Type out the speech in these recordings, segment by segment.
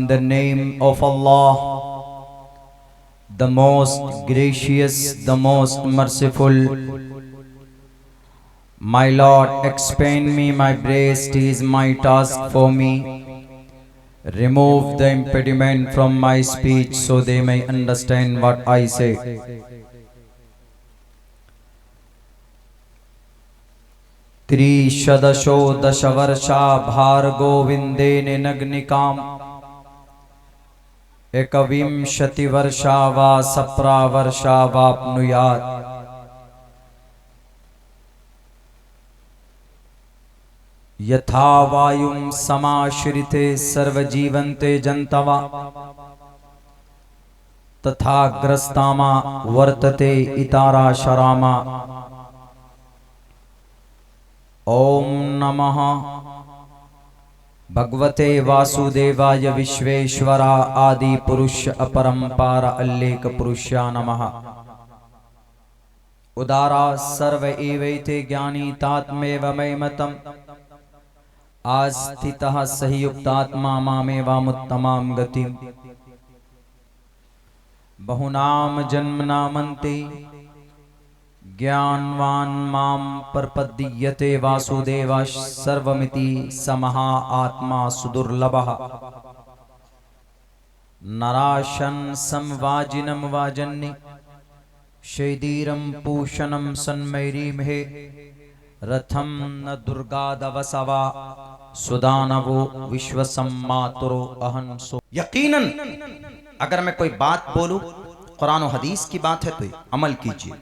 In the name of Allah, the most gracious, the most merciful. My Lord, expand me my breast is my task for me. Remove the impediment from my speech so they may understand what I say. त्रिशदशो दशवर्षा भार्गोविन्देन नग्निकाम् एकविंशतिवर्षा वा सप्रावर्षा वाप्नुयात्। यथा वायुं समाश्रिते सर्वजीवन्ते जन्तवा तथा ग्रस्तामा वर्तते इतारा शरामा। ओम नमः भगवते वासुदेवाय विश्वेश्वरा आदि पुरुष अपरंपार अल्लेख पुरुषा नमः। उदारा सर्व एवैते ज्ञानी तात्मेव मयमतम् आस्थितः सहि युक्तात्मा मामेवामुत्तमां गतिम्। बहुनाम जन्मनामन्ते ज्ञानवान् मां प्रपद्यते वासुदेवः सर्वमिति समहा आत्मा सुदुर्लभः। नराशं संवाजिनं वाजन्नि शैदीरं पूषणं सन्मैरीमहे रथं न दुर्गादवसवा सुदानवो विश्वसम्मातुरो अहंसो। यकीनन अगर मैं कोई बात बोलूं कुरान और हदीस की बात है तो अमल कीजिए,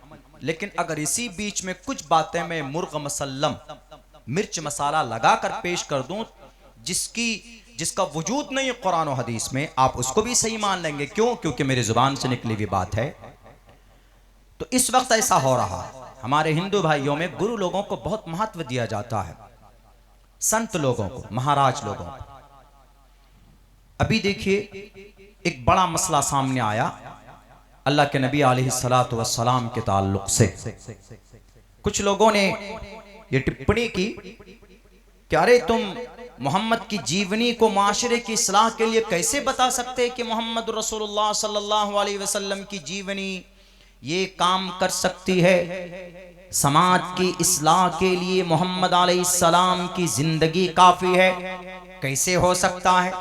लेकिन अगर इसी बीच में कुछ बातें मैं मुर्ग मसल्लम मिर्च मसाला लगाकर पेश कर दूं जिसका वजूद नहीं है कुरान और हदीस में, आप उसको भी सही मान लेंगे। क्यों? क्योंकि मेरी जुबान से निकली हुई बात है। तो इस वक्त ऐसा हो रहा है, हमारे हिंदू भाइयों में गुरु लोगों को बहुत महत्व दिया जाता है, संत लोगों को, महाराज लोगों को। अभी देखिए एक बड़ा मसला सामने आया अल्लाह के नबी अलैहिस्सलातु वस्सलाम के ताल्लुक से। कुछ लोगों ने ये टिप्पणी की कि अरे तुम मोहम्मद की जीवनी को माशरे की इस्लाह के लिए कैसे बता सकते कि मोहम्मद रसूलुल्लाह सल्लल्लाहु अलैहि वसल्लम की जीवनी ये काम कर सकती है। समाज की इस्लाह के लिए मोहम्मद अलैहिस्सलाम की जिंदगी काफी है। कैसे हो सकता है?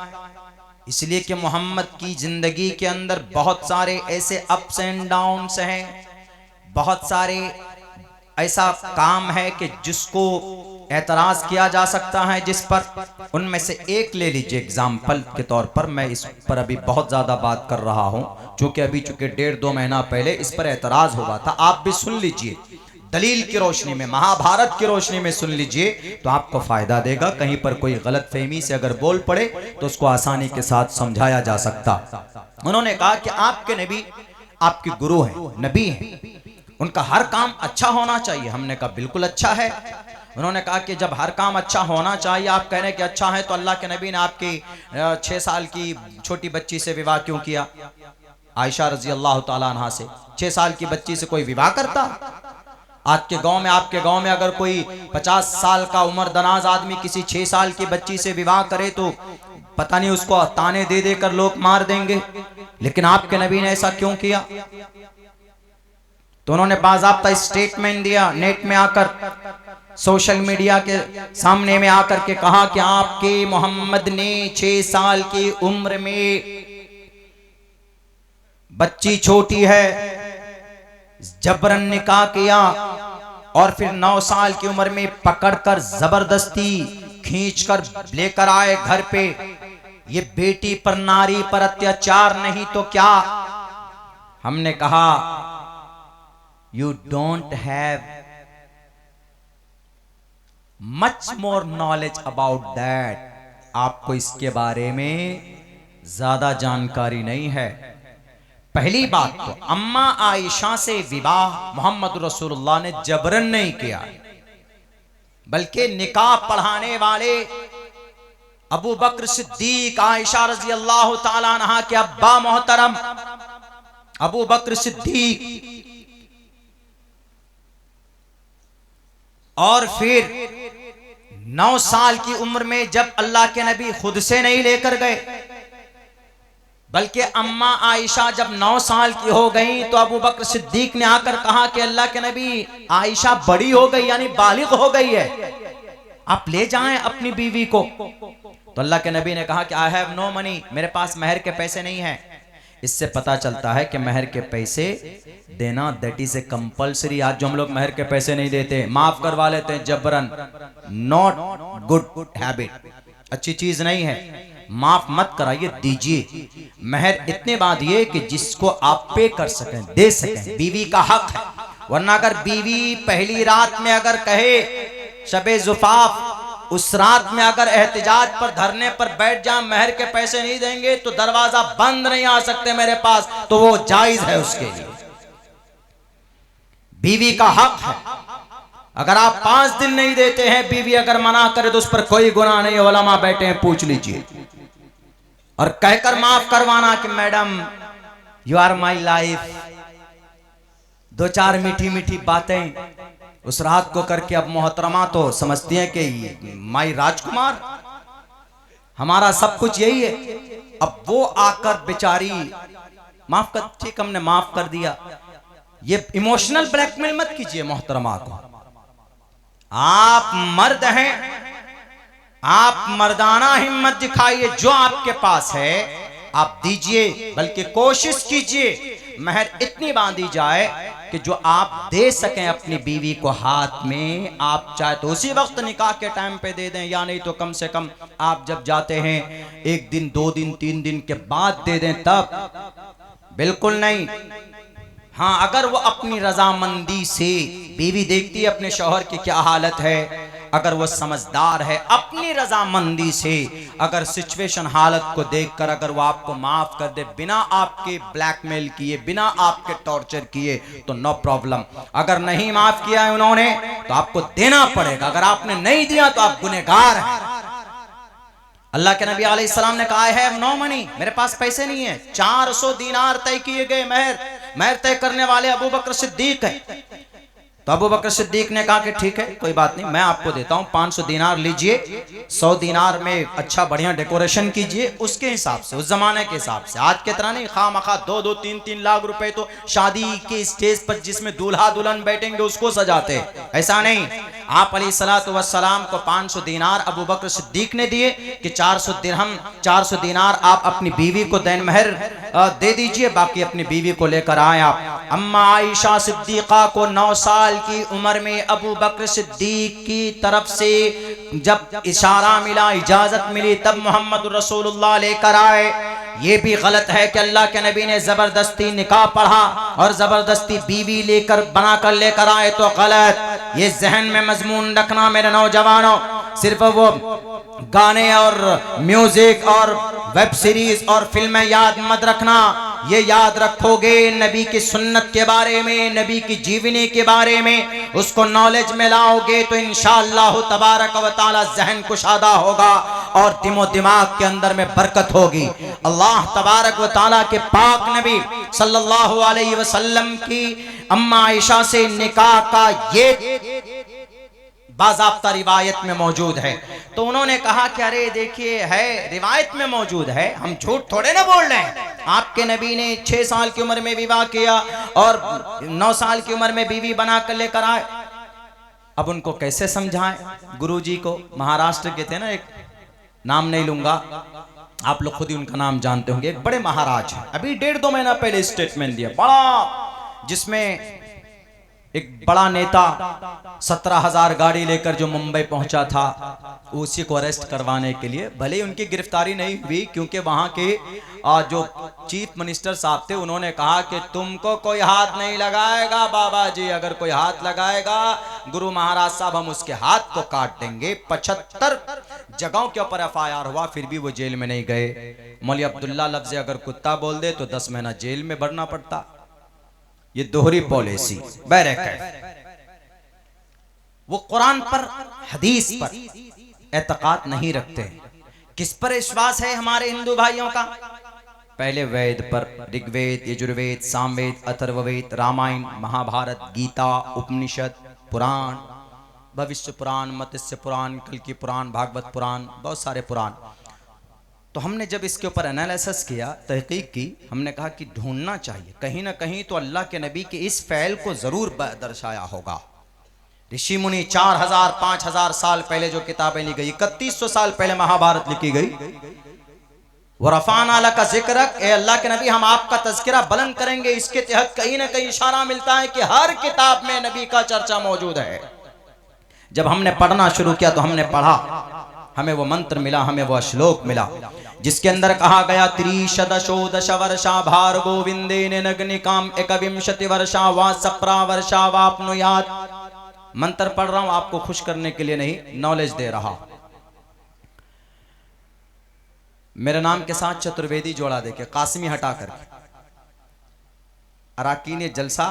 इसलिए कि मोहम्मद की जिंदगी के अंदर बहुत सारे ऐसे अप्स एंड डाउन्स हैं, बहुत सारे ऐसा काम है कि जिसको एतराज किया जा सकता है जिस पर। उनमें से एक ले लीजिए एग्जाम्पल के तौर पर। मैं इस पर अभी बहुत ज्यादा बात कर रहा हूं चूंकि चूंकि 1.5-2 महीना पहले इस पर एतराज हुआ था। आप भी सुन लीजिए, दलील की रोशनी में, महाभारत की रोशनी में सुन लीजिए तो आपको फायदा देगा। कहीं पर कोई गलत फहमी से अगर बोल पड़े तो उसको आसानी के साथ समझाया जा सकता। उन्होंने कहा कि आपके नबी आपके गुरु हैं, नबी हैं, उनका हर काम अच्छा होना चाहिए। हमने कहा बिल्कुल अच्छा है। उन्होंने कहा कि जब हर काम अच्छा होना चाहिए, आप कह रहे हैं कि अच्छा है, तो अल्लाह के नबी ने आपकी 6 साल की छोटी बच्ची से विवाह क्यों किया? आयशा रजी अल्लाह ताला अन्हा से। 6 साल की बच्ची से कोई विवाह करता? आज के गांव में, आपके गांव में अगर कोई 50 साल का उम्र दराज आदमी किसी 6 साल की बच्ची से विवाह करे तो पता नहीं उसको ताने दे देकर लोग मार देंगे। लेकिन आपके नबी ने ऐसा क्यों किया? तो उन्होंने बाज़ाब्ता स्टेटमेंट दिया, नेट में आकर, सोशल मीडिया के सामने में आकर के कहा कि आपके मोहम्मद ने 6 साल की उम्र में, बच्ची छोटी है, जबरन निकाह किया और फिर 9 साल की उम्र में पकड़कर जबरदस्ती खींचकर लेकर आए घर पे। ये बेटी पर, नारी पर अत्याचार नहीं तो क्या? हमने कहा you don't have much more knowledge about that. आपको इसके बारे में ज्यादा जानकारी नहीं है। पहली बात तो अम्मा आयशा से विवाह मोहम्मद रसूलुल्लाह ने जबरन नहीं किया, बल्कि निकाह पढ़ाने वाले अबू बकर सिद्दीक, आयशा रजी अल्लाह ताला अन्हा के अब्बा मोहतरम अबू बकर सिद्दीक, और फिर 9 साल की उम्र में जब अल्लाह के नबी खुद से नहीं लेकर गए, बल्कि अम्मा आयशा जब 9 साल की हो गई तो अबू बकर सिद्दीक ने आकर कहा कि अल्लाह के नबी, आयशा बड़ी हो गई यानी बालिग हो गई है, आप ले जाएं अपनी बीवी को। तो अल्लाह के नबी ने कहा कि आई हैव नो मनी, मेरे पास महर के पैसे नहीं हैं। इससे पता चलता है कि महर के पैसे देना दैट इज ए कंपल्सरी। आज जो हम लोग महर के पैसे नहीं देते, माफ करवा लेते हैं जबरन, नॉट गुड हैबिट, अच्छी चीज नहीं है। माफ मत कराइए, दीजिए। महर इतने बात ये कि जिसको आप पे कर सकें, दे सकें, बीवी का हक है। वरना अगर बीवी पहली रात में अगर कहे शबे जुफाफ, उस रात में अगर एहतिजाज पर धरने पर बैठ जाए, महर के पैसे नहीं देंगे तो दरवाजा बंद नहीं आ सकते मेरे पास, तो वो जायज है उसके लिए, बीवी का हक है। अगर आप 5 दिन नहीं देते हैं, बीवी अगर मना करे तो उस पर कोई गुनाह नहीं है। उलमा बैठे हैं, पूछ लीजिए। और कहकर माफ करवाना कि madam you are my life, 2-4 मीठी मीठी बातें उस रात को करके अब मोहतरमा तो समझती हैं कि माई राजकुमार, हमारा सब कुछ यही है। अब वो आकर बेचारी माफ कर, ठीक हमने माफ कर दिया। ये इमोशनल ब्लैकमेल मत कीजिए मोहतरमा को। आप मर्द हैं, आप मर्दाना हिम्मत दिखाइए, जो आपके पास है आप दीजिए। बल्कि कोशिश कीजिए महर इतनी बांधी जाए कि जो आप दे सकें अपनी बीवी को हाथ में। आप चाहे तो उसी वक्त निकाह के टाइम पे दे दें, या नहीं तो कम से कम आप जब जाते हैं 1 दिन 2 दिन 3 दिन के बाद दे दें, तब बिल्कुल नहीं। हाँ, अगर वो अपनी रजामंदी से, बीवी देखती है अपने शौहर की क्या हालत है, अगर वो समझदार है, अपनी रजामंदी से अगर सिचुएशन हालत को देखकर अगर वो आपको माफ कर दे बिना आपके ब्लैकमेल किए, बिना आपके टॉर्चर किए, तो नो प्रॉब्लम। अगर नहीं माफ किया है उन्होंने तो आपको देना पड़ेगा। अगर आपने नहीं दिया तो आप गुनहगार हैं। अल्लाह के नबी अलैहिस्सलाम ने कहा है नो मनी, मेरे पास पैसे नहीं है। 400 दीनार तय किए गए, महर तय करने वाले अबू बकर सिद्दीक है। तो अबू बकर सिद्दीक ने कहा कि ठीक है, कोई बात नहीं, मैं आपको देता हूं 500 दीनार लीजिए, 100 दीनार में अच्छा बढ़िया डेकोरेशन कीजिए, उसके हिसाब से, उस जमाने के हिसाब से। आज के तरह नहीं खामखा 2-2, 3-3 लाख रुपए तो शादी के स्टेज पर जिसमें दूल्हा दुल्हन बैठेंगे उसको सजाते, ऐसा नहीं। आप अलैहिस्सलातु वस्सलाम को 500 दीनार अबू बकर सिद्दीक ने दिए कि 400 दिरहम, 400 दीनार आप अपनी बीवी को देन महर दे दीजिए, बाकी अपनी बीवी को लेकर आए आप। अम्मा आयशा सिद्दीका को 9 साल की उम्र में अबू बकर सिद्दीक की तरफ से जब इशारा मिला, इजाजत मिली, तब मोहम्मद रसूलुल्लाह लेकर आए। ये भी गलत है कि अल्लाह के नबी ने जबरदस्ती निकाह पढ़ा और जबरदस्ती बीवी लेकर बनाकर लेकर आए, तो गलत। ये जहन में मजमून रखना मेरे नौजवानों, सिर्फ वो गाने और म्यूजिक और वेब सीरीज और फिल्में याद मत रखना। ये याद रखोगे नबी की सुन्नत के बारे में, नबी की जीवनी के बारे में, उसको नॉलेज में लाओगे तो इंशाअल्लाह तबारक व तआला जहन कुशादा होगा और दिमाग के अंदर में बरकत होगी। अल्लाह तबारक व तआला के पाक नबी सल्लल्लाहु अलैहि वसल्लम की अम्मा आयशा से निकाह का ये बाज़ाब्ता रिवायत में मौजूद है। तो उन्होंने कहा कि अरे देखिए, है रिवायत में मौजूद है, हम झूठ थोड़े ना बोल रहे हैं। आपके नबी ने 6 साल की उम्र में विवाह किया और 9 साल की उम्र में बीवी बना कर लेकर आए। अब उनको कैसे समझाएं? गुरुजी को महाराष्ट्र के थे ना, एक नाम नहीं लूंगा, आप लोग खुद ही उनका नाम जानते होंगे, एक बड़े महाराज हैं। अभी 1.5-2 महीना पहले स्टेटमेंट दिया बड़ा, जिसमें एक बड़ा नेता 17,000 गाड़ी लेकर जो मुंबई पहुंचा था, उसी को अरेस्ट करवाने के लिए, भले ही उनकी गिरफ्तारी नहीं हुई क्योंकि वहां के जो चीफ मिनिस्टर साहब थे उन्होंने कहा कि तुमको कोई हाथ नहीं लगाएगा बाबा जी, अगर कोई हाथ लगाएगा गुरु महाराज साहब हम उसके हाथ को काट देंगे। 75 जगहों के ऊपर FIR हुआ, फिर भी वो जेल में नहीं गए। मौलवी अब्दुल्ला लफ्ज़ अगर कुत्ता बोल दे तो 10 महीना जेल में भरना पड़ता। ये दोहरी पॉलिसी बैरक। वो कुरान पर, हदीस पर एतकाद नहीं रखते। किस पर विश्वास है हमारे हिंदू भाइयों का? पहले वेद पर, ऋग्वेद, यजुर्वेद, सामवेद, अथर्ववेद, रामायण, महाभारत, गीता, उपनिषद, पुराण, भविष्य पुराण, मत्स्य पुराण, कल्कि पुराण, भागवत पुराण, बहुत सारे पुराण। तो हमने जब इसके ऊपर एनालिसिस किया, तहकीक की, हमने कहा कि ढूंढना चाहिए कहीं ना कहीं तो अल्लाह के नबी के इस फ़ैल को ज़रूर दर्शाया होगा। ऋषि मुनि 4000 5000 साल पहले जो किताबें ली गई, 3100 साल पहले महाभारत लिखी गई, वो रफ़ाना अला का जिक्र, ए अल्लाह के नबी हम आपका तज़किरा बुलंद करेंगे, इसके तहत कहीं ना कहीं इशारा मिलता है कि हर किताब में नबी का चर्चा मौजूद है। जब हमने पढ़ना शुरू किया तो हमने पढ़ा, हमें वो मंत्र मिला, हमें वो श्लोक मिला जिसके अंदर कहा गया त्रिशदशोदश वर्षा भार गोविंदे नग्निकाम एकविंशति वर्षा वा सप्रा वर्षा वाप्नुयात। मंत्र पढ़ रहा हूं आपको खुश करने के लिए नहीं, नॉलेज दे रहा। मेरे नाम के साथ चतुर्वेदी जोड़ा देके, कासमी हटा करके। अराकीन जलसा,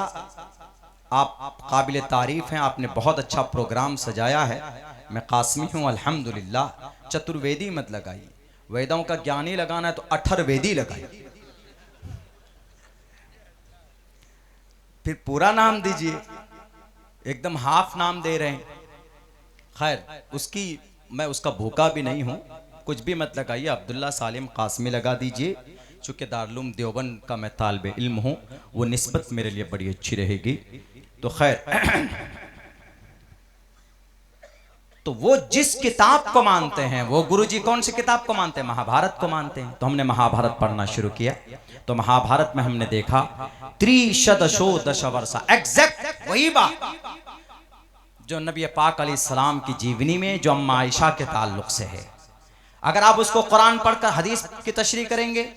आप काबिल तारीफ हैं, आपने बहुत अच्छा प्रोग्राम सजाया है। मैं कासमी हूं अल्हम्दुलिल्लाह। चतुर्वेदी मत लगाइए, वेदों का ज्ञानी लगाना है तो अठरवेदी लगाइए, फिर पूरा नाम दीजिए, एकदम हाफ नाम दे रहे हैं। खैर, उसकी मैं उसका भूखा भी नहीं हूं, कुछ भी मत लगाइए, अब्दुल्ला सालिम कासमी लगा दीजिए। चूंकि दारुल देवबंद का मैं तालिब इल्म हूं, वो निस्बत मेरे लिए बड़ी अच्छी रहेगी। तो खैर, तो वो जिस किताब को मानते हैं, वो गुरुजी कौन सी किताब को मानते हैं? महाभारत को मानते हैं। तो हमने महाभारत पढ़ना शुरू किया। तो महाभारत में हमने देखा त्रिशदशो दश वर्षा, एग्जैक्ट वही बात जो नबी पाक अलैहिस्सलाम की जीवनी में जो अम्मा आयशा के ताल्लुक से है। अगर आप उसको कुरान पढ़कर हदीस की तशरीह करेंगे,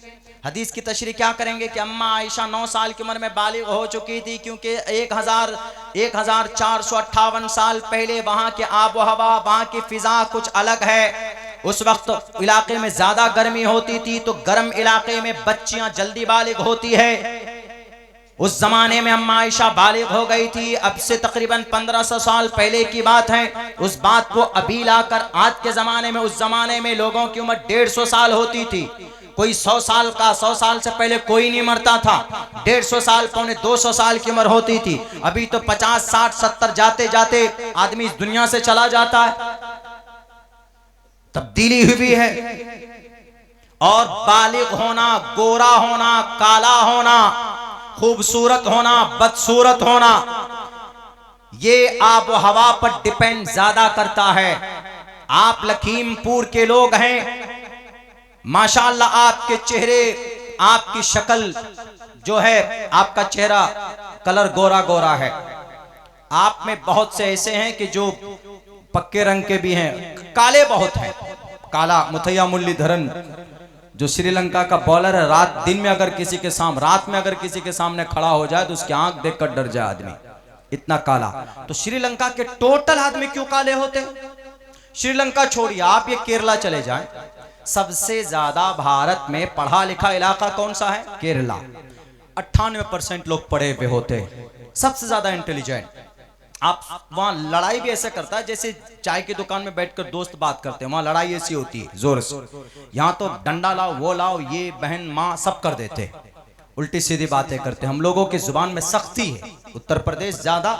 हदीस की तशरीह क्या करेंगे कि अम्मा आयशा 9 साल की उम्र में बालिग हो चुकी थी, क्योंकि 1458 साल पहले वहाँ के आबो हवा, वहाँ की फिजा कुछ अलग है। उस वक्त इलाके में ज्यादा गर्मी होती थी, तो गर्म इलाके में बच्चियां जल्दी बालिग होती है। उस जमाने में अम्मा आयशा बालिग हो गई थी। अब से तकरीबन 1500 साल पहले की बात है। उस बात को अभी लाकर आज के जमाने में, उस जमाने में लोगों की उम्र 150 साल होती थी। कोई 100 साल का, 100 साल से पहले कोई नहीं मरता था। 150 साल, पौने 200 साल की उम्र होती थी। अभी तो 50 60 70 जाते जाते आदमी इस दुनिया से चला जाता है। तब्दीली हुई है। और बालिग होना, गोरा होना, काला होना, खूबसूरत होना, बदसूरत होना, ये आब हवा पर डिपेंड ज्यादा करता है। आप लखीमपुर के लोग हैं, माशाअल्लाह, आपके चेहरे, आपकी शक्ल जो है, आपका चेहरा कलर गोरा गोरा है। आप में बहुत से ऐसे हैं कि जो पक्के रंग के भी हैं, काले बहुत हैं। काला मुथैया मुरलीधरन जो श्रीलंका का बॉलर है, रात में अगर किसी के सामने खड़ा हो जाए तो उसकी आंख देखकर डर जाए आदमी, इतना काला। तो श्रीलंका के टोटल आदमी क्यों काले होते? श्रीलंका छोड़िए, आप ये केरला चले जाएं, सबसे ज्यादा भारत में पढ़ा लिखा इलाका कौन सा है? केरला। 98% लोग पढ़े हुए होते, सबसे ज्यादा इंटेलिजेंट। आप वहां लड़ाई भी ऐसे करता है जैसे चाय की दुकान में बैठकर दोस्त बात करते हैं, वहां लड़ाई ऐसी होती है जोर से। यहाँ तो डंडा लाओ, वो लाओ, ये बहन माँ सब कर देते, उल्टी सीधी बातें करते। हम लोगों की जुबान में सख्ती है। उत्तर प्रदेश ज्यादा,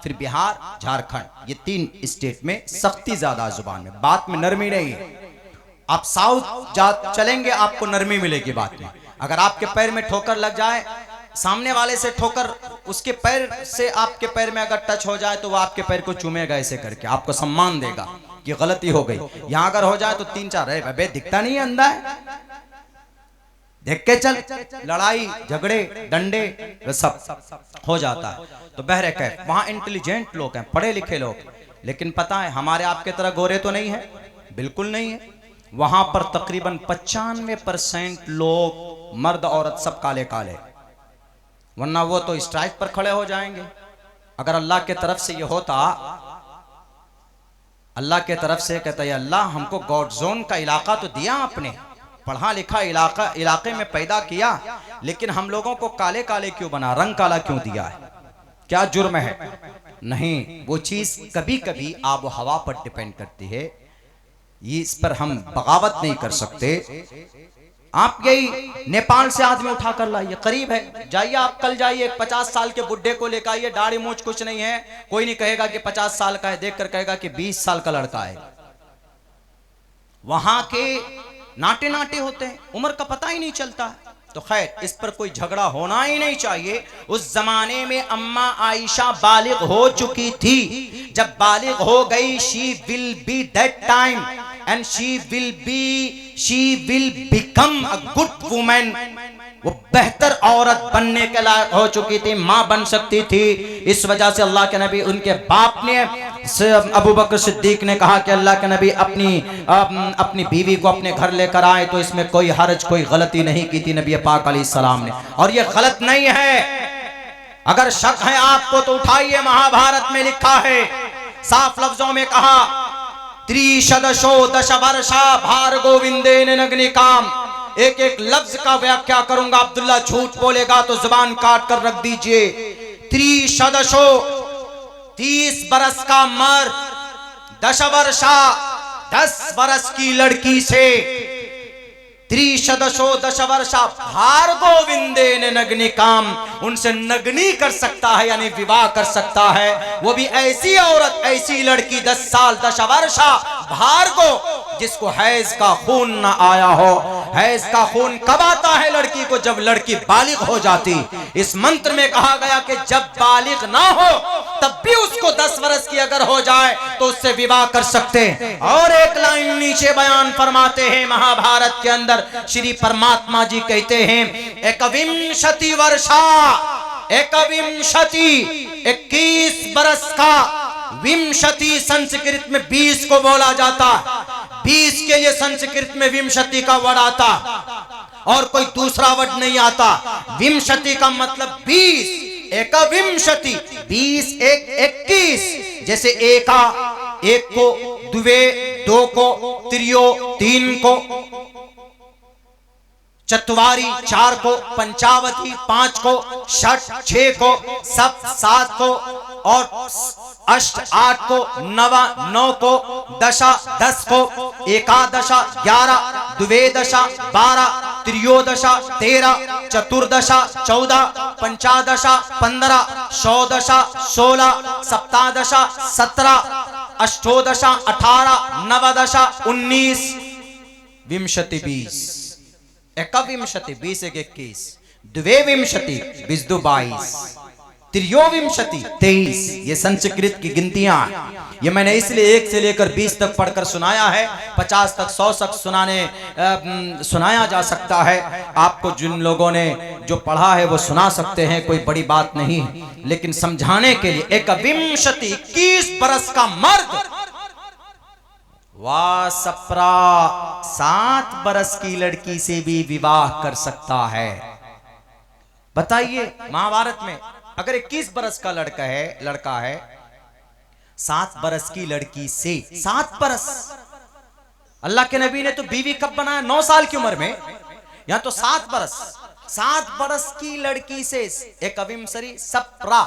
फिर बिहार, झारखंड, ये 3 स्टेट में सख्ती ज्यादा जुबान में, बात में नरमी नहीं है। आप साउथ चलेंगे, आपको नरमी मिलेगी बात में। अगर आपके पैर में ठोकर लग जाए, सामने वाले से ठोकर, उसके पैर से आपके पैर में अगर टच हो जाए तो वो आपके पैर को चूमेगा ऐसे करके, आपको सम्मान देगा कि गलती हो गई। यहां अगर हो जाए तो 3-4 है, बे दिखता नहीं है, अंधा है, देख के चल। लड़ाई झगड़े डंडे सब हो जाता है। तो बहरे कह, वहां इंटेलिजेंट लोग हैं, पढ़े लिखे लोग, लेकिन पता है हमारे आपके तरह गोरे तो नहीं है, बिल्कुल नहीं है। वहां पर तकरीबन 95% लोग, मर्द औरत सब काले काले, वरना वो तो स्ट्राइक पर खड़े हो जाएंगे। अगर अल्लाह के तरफ से ये होता, अल्लाह के तरफ से कहता है अल्लाह हमको गॉड जोन का इलाका तो दिया आपने, पढ़ा लिखा इलाके में पैदा किया, लेकिन हम लोगों को काले काले क्यों बना, रंग काला क्यों दिया है, क्या जुर्म है? नहीं, वो चीज कभी कभी आब हवा पर डिपेंड करती है, इस पर हम बगावत नहीं कर सकते। आप यही नेपाल से आदमी उठा कर लाइए, करीब है, जाइए आप, कल जाइए, 50 साल के बुढ़े को लेकर आइए, दाढ़ी मूंछ कुछ नहीं है, कोई नहीं कहेगा कि 50 साल का है, देखकर कहेगा कि 20 साल का लड़का है। वहां के नाटे नाटे होते हैं, उम्र का पता ही नहीं चलता है। तो खैर, इस पर कोई झगड़ा होना ही नहीं चाहिए। उस जमाने में अम्मा आयशा बालिग हो चुकी थी। जब बालिग हो गई, she will be that time and she will become a good women. वो बेहतर औरत बनने के लायक हो चुकी थी, मां बन सकती थी। इस वजह से अल्लाह के नबी, उनके बाप ने, अबू बकर सिद्दीक ने कहा कि अल्लाह के नबी अपनी बीवी को अपने घर लेकर आए तो इसमें कोई हर्ज, कोई गलती नहीं की थी नबी पाक अलैहिस्सलाम ने। और ये गलत नहीं है। अगर शक है आपको तो उठाइए, महाभारत में लिखा है, साफ लफ्जों में कहा, त्रिशदशो दश वर्षा भार गोविंदेन नग्निकाम। एक एक लफ्ज का व्याख्या करूंगा, अब्दुल्ला झूठ बोलेगा तो जुबान काट कर रख दीजिए। त्रिशदशो 30 बरस का मर्द, 10 वर्षा 10 बरस की लड़की से, त्रिशदशो 10 वर्षा भार गोविंदेन नग्निकाम, उनसे नग्नी कर सकता है यानी विवाह कर सकता है। वो भी ऐसी औरत, ऐसी लड़की 10 साल 10 वर्षा भार को, जिसको हैज का खून ना आया हो। हैज का खून कब आता है लड़की को? जब लड़की बालिग हो जाती। इस मंत्र में कहा गया कि जब बालिग ना हो तब भी उसको 10 वर्ष की अगर हो जाए तो उससे विवाह कर सकते हैं। और एक लाइन नीचे बयान फरमाते हैं महाभारत के अंदर, श्री परमात्मा जी कहते हैं, एकविंशति वर्षा, एकविंशति 21 बरस का, विंशति संस्कृत में 20 को बोला जाता, 20 के लिए संस्कृत में विंशति का वर्ड आता और कोई दूसरा वर्ड नहीं आता। विंशति का मतलब 20, एकविंशति 20 एक 21, जैसे एका एक को, द्वे 2 को, त्रियो 3 को, चतवारी 4 को, पंचावती 5 को, षट 6 को, सप्त 7 को और अष्ट 8 को, नवा 9 को, दशा 10 को, एकादशा 11, द्वेदशा 12, त्रियोदशा 13, चतुर्दशा 14, पंचादशा 15, षोडशा 16, सप्तादशा 17, अष्टोदशा 18, नवदशा 19, विंशति 20, एकविंशति 20 एक 21, द्वेविंशति 20 दो 22, त्रियोविंशति 23। ये संस्कृत की गिनतियां, ये मैंने इसलिए 1 से लेकर 20 तक पढ़कर सुनाया है। 50 तक 100 तक सुनाया जा सकता है। आपको जिन लोगों ने जो पढ़ा है वो सुना सकते हैं, कोई बड़ी बात नहीं है। लेकिन समझाने के लिए, एकविंशति 21 बरस का मर्द वाह सप्रा 7 बरस की लड़की से भी विवाह कर सकता है। बताइए, महाभारत में अगर 21 बरस का लड़का है 7 बरस की लड़की से, 7 बरस, अल्लाह के नबी ने तो बीवी कब बनाया? 9 साल की उम्र में। यहां तो 7 बरस की लड़की से, एकविंशति सप्रा,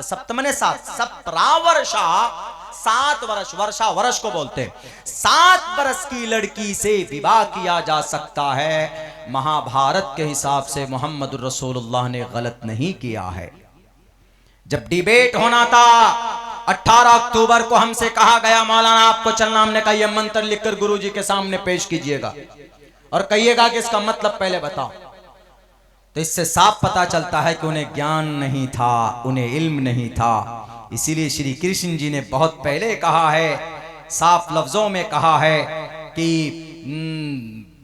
सप्त मने 7, सप्रा वर्षा 7 वर्ष, वर्ष को बोलते हैं। 7 बरस की लड़की से विवाह किया जा सकता है। महाभारत के हिसाब से मोहम्मद रसूलुल्लाह ने गलत नहीं किया है। जब डिबेट होना था 18 अक्टूबर को, हमसे कहा गया मौलाना आपको चलना, हमने कहा यह मंत्र लिखकर गुरुजी के सामने पेश कीजिएगा और कहिएगा कि इसका मतलब पहले बताओ। तो इससे साफ पता चलता है कि उन्हें ज्ञान नहीं था, उन्हें इल्म नहीं था। इसीलिए श्री कृष्ण जी ने बहुत पहले कहा है, साफ लफ्जों में कहा है कि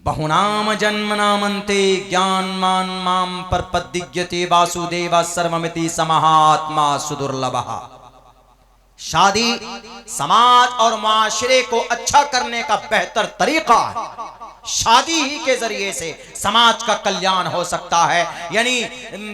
बहुनाम जन्मनामन्ते ज्ञान मान माम परपदिज्यते वासुदेव सर्वमिति समाहात्मा सुदुर्लभः। शादी समाज और माशरे को अच्छा करने का बेहतर तरीका है। शादी ही के जरिए से समाज का कल्याण हो सकता है, यानी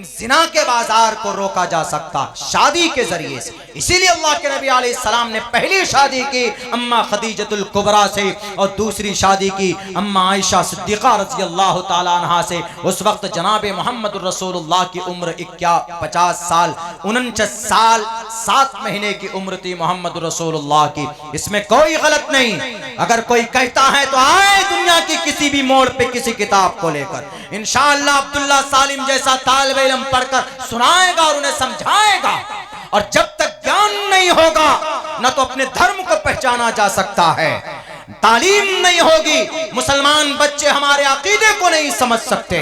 जिना के बाजार को रोका जा सकता शादी के जरिए से। इसीलिए अल्लाह के नबी अलैहिस्सलाम ने पहली शादी की अम्मा खदीजतुल कुबरा से और दूसरी शादी की अम्मा आयशा सिद्दीक़ा रज़ी अल्लाह ताला अन्हा से। उस वक्त जनाब मोहम्मद रसूलुल्लाह की उम्र 50 साल 49 साल 7 महीने की उम्र थी मोहम्मद रसूलुल्लाह की। इसमें कोई गलत नहीं। अगर कोई कहता है तो आए दुनिया की किसी भी मोड़ पे किसी किताब को लेकर, इंशाअल्लाह अब्दुल्ला सालिम जैसा तालिब इल्म पढ़कर सुनाएगा और उन्हें समझाएगा। और जब तक ज्ञान नहीं होगा न तो अपने धर्म को पहचाना जा सकता है, तालीम नहीं होगी, मुसलमान बच्चे हमारे अकीदे को नहीं समझ सकते,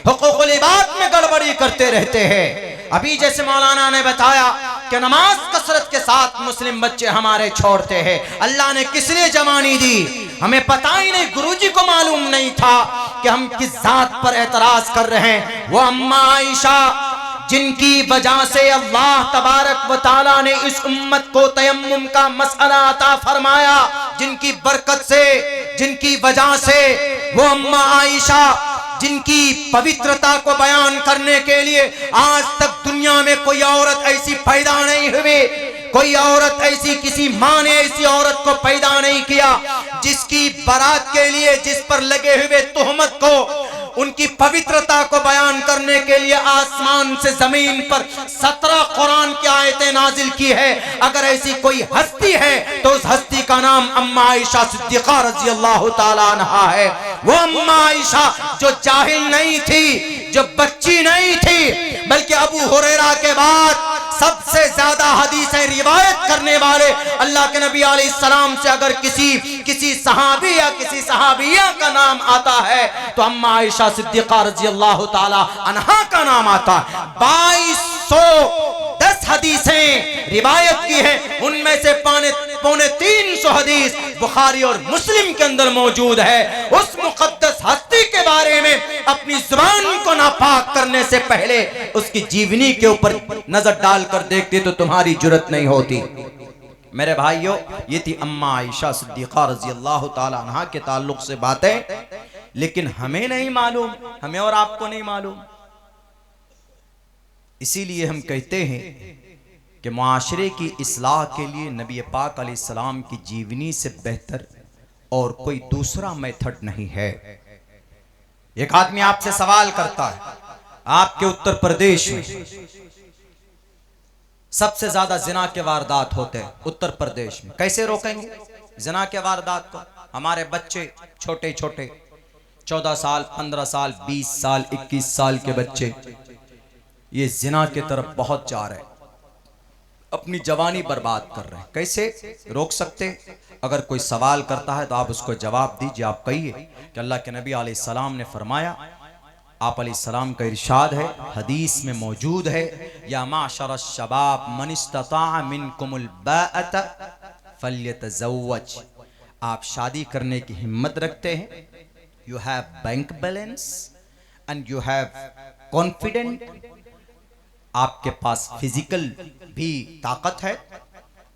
हुकूकुल इबाद में गड़बड़ी करते रहते हैं। अभी जैसे मौलाना ने बताया कि नमाज कसरत के साथ मुस्लिम बच्चे हमारे छोड़ते हैं। अल्लाह ने किस लिए जवानी दी, हमें पता ही नहीं, गुरुजी को मालूम नहीं था कि हम किस जात पर एतराज कर रहे हैं। वो अम्मा आयशा जिनकी वजह से अल्लाह तबारक व तआला ने इस उम्मत को तयम्मुम का मसला अता फरमाया, जिनकी बरकत से, जिनकी वजह से, वो अम्मा आयशा जिनकी पवित्रता को बयान करने के लिए आज तक दुनिया में कोई औरत ऐसी पैदा नहीं हुई, कोई औरत ऐसी, किसी माँ ने ऐसी औरत को पैदा नहीं किया जिसकी बारात के लिए, जिस पर लगे हुए तोहमत को, उनकी पवित्रता को बयान करने के लिए आसमान से जमीन पर 17 कुरान की आयतें नाजिल की है। अगर ऐसी कोई हस्ती है तो उस हस्ती का नाम अम्मा आयशा सिद्दीक़ा रज़ी अल्लाह ताला अन्हा है। वो अम्मा आयशा जो जाहिल नहीं थी, जो बच्ची नहीं थी, बल्कि अबू हुरैरा के बाद सबसे ज्यादा हदीसें रिवायत करने वाले अल्लाह के नबी अलैहिस्सलाम से अगर किसी सहाबी या किसी सहाबिया का नाम आता है तो अम्मा आयशा सिद्दीक़ा रज़ी अल्लाह ताला अन्हा का नाम आता है। 2210 हदीसें रिवायत की है, उनमें से पौने 300 हदीस बुखारी और मुस्लिम के अंदर मौजूद है। उस मुक़द्दस हस्ती के बारे में अपनी जुबान को नापाक करने से पहले उसकी जीवनी के ऊपर नजर डालकर देखते तो तुम्हारी जुर्रत नहीं होती। मेरे भाइयों, ये थी अम्मा आयशा सिद्दीक़ा रज़ी अल्लाह ताला अन्हा के ताल्लुक से बातें, लेकिन हमें नहीं मालूम, हमें और आपको नहीं मालूम। इसीलिए हम कहते हैं कि मुआशरे की इस्लाह के लिए नबी पाक अलैहिस्सलाम की जीवनी से बेहतर और कोई दूसरा मेथड नहीं है। एक आदमी आपसे सवाल करता है, आपके उत्तर प्रदेश में सबसे ज्यादा जिना के वारदात होते हैं उत्तर प्रदेश में, कैसे रोकेंगे जिना के वारदात को? हमारे बच्चे छोटे छोटे 14 साल, 15 साल, 20 साल, 21 साल के बच्चे ये जिना की तरफ बहुत जा रहे हैं, अपनी जवानी बर्बाद कर रहे हैं। कैसे रोक सकते? अगर कोई सवाल करता है तो आप उसको जवाब दीजिए। आप कहिए कि अल्लाह के नबी अलैहिस्सलाम ने फरमाया, आप अलैहिस्सलाम का इरशाद है, हदीस में मौजूद है, या माशर शबाब मन इस्तता मिनकुमुल बाअत फल्यतज़व्वज। आप शादी करने की हिम्मत रखते हैं, you have bank balance and you have confident, आपके पास फिजिकल भी ताकत है,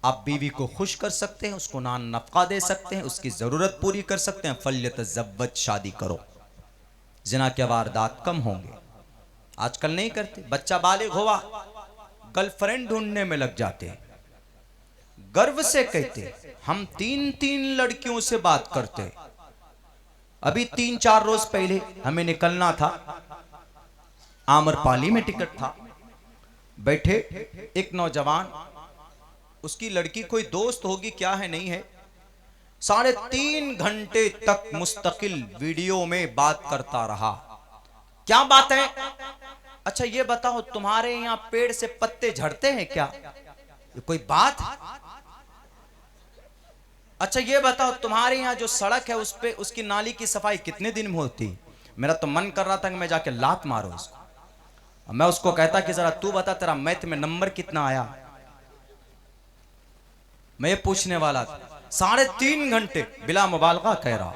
आप बीवी को खुश कर सकते हैं, उसको नान नफका दे सकते हैं, उसकी जरूरत पूरी कर सकते हैं, फल्यतज़व्वज, शादी करो। जिना के वारदात कम होंगे। आजकल नहीं करते, बच्चा बालिग हुआ गर्लफ्रेंड ढूंढने में लग जाते हैं, गर्व से कहते हम 3-3 लड़कियों से बात करते। अभी 3-4 रोज पहले हमें निकलना था, आमरपाली में टिकट था, बैठे एक नौजवान, उसकी लड़की कोई दोस्त होगी, क्या है नहीं है, 3.5 घंटे तक मुस्तकिल वीडियो में बात करता रहा। क्या बात है? अच्छा ये बताओ, तुम्हारे यहां पेड़ से पत्ते झड़ते हैं क्या? ये कोई बात? अच्छा ये बताओ, तुम्हारे यहां जो सड़क है उस पे उसकी नाली की सफाई कितने दिन में होती? मेरा तो मन कर रहा था कि मैं जाके लात मारूं उसको। मैं उसको कहता कि जरा तू बता, तेरा मैथ में नंबर कितना आया? मैं ये पूछने वाला था। 3.5 घंटे बिला मुबालगा कह रहा।